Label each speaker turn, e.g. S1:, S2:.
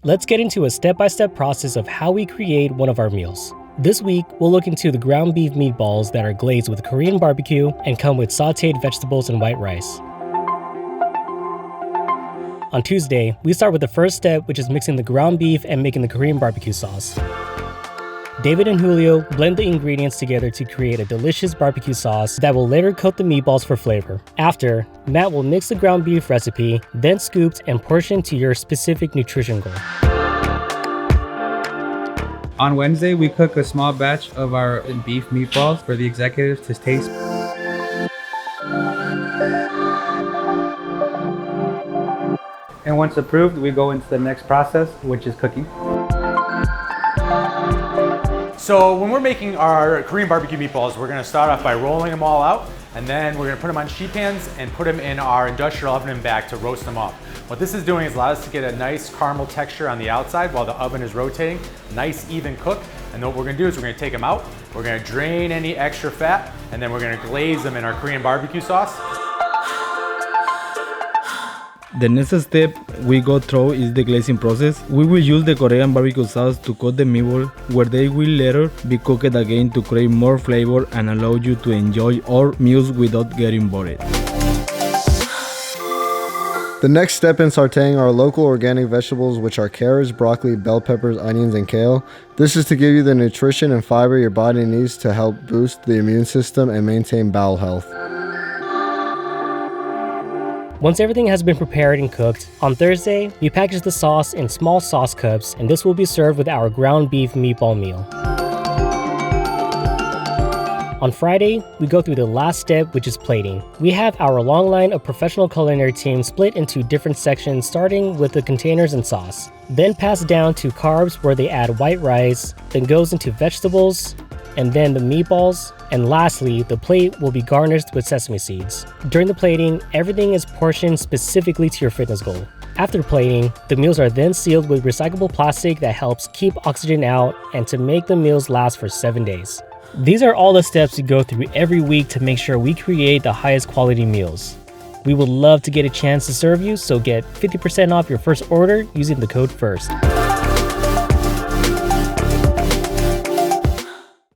S1: Let's get into a step-by-step process of how we create one of our meals. This week, we'll look into the ground beef meatballs that are glazed with Korean BBQ and come with sauteed vegetables and white rice. On Tuesday, we start with the first step, which is mixing the ground beef and making the Korean barbecue sauce. David and Julio blend the ingredients together to create a delicious barbecue sauce that will later coat the meatballs for flavor. After, Matt will mix the ground beef recipe, then scooped and portioned to your specific nutrition goal.
S2: On Wednesday, we cook a small batch of our beef meatballs for the executives to taste. And once approved, we go into the next process, which is cooking.
S3: So when we're making our Korean barbecue meatballs, we're gonna start off by rolling them all out, and then we're gonna put them on sheet pans and put them in our industrial oven and back to roast them up. What this is doing is allow us to get a nice caramel texture on the outside while the oven is rotating, nice even cook. And then what we're gonna do is we're gonna take them out, we're gonna drain any extra fat, and then we're gonna glaze them in our Korean barbecue sauce.
S4: The next step we go through is the glazing process. We will use the Korean barbecue sauce to coat the meatball, where they will later be cooked again to create more flavor and allow you to enjoy our meals without getting bored.
S5: The next step in sauteing are local organic vegetables, which are carrots, broccoli, bell peppers, onions, and kale. This is to give you the nutrition and fiber your body needs to help boost the immune system and maintain bowel health.
S1: Once everything has been prepared and cooked, on Thursday, we package the sauce in small sauce cups, and this will be served with our ground beef meatball meal. On Friday, we go through the last step, which is plating. We have our long line of professional culinary teams split into different sections, starting with the containers and sauce. Then passed down to carbs, where they add white rice, then goes into vegetables, and then the meatballs, and lastly, the plate will be garnished with sesame seeds. During the plating, everything is portioned specifically to your fitness goal. After plating, the meals are then sealed with recyclable plastic that helps keep oxygen out and to make the meals last for 7 days. These are all the steps we go through every week to make sure we create the highest quality meals. We would love to get a chance to serve you, so get 50% off your first order using the code FIRST.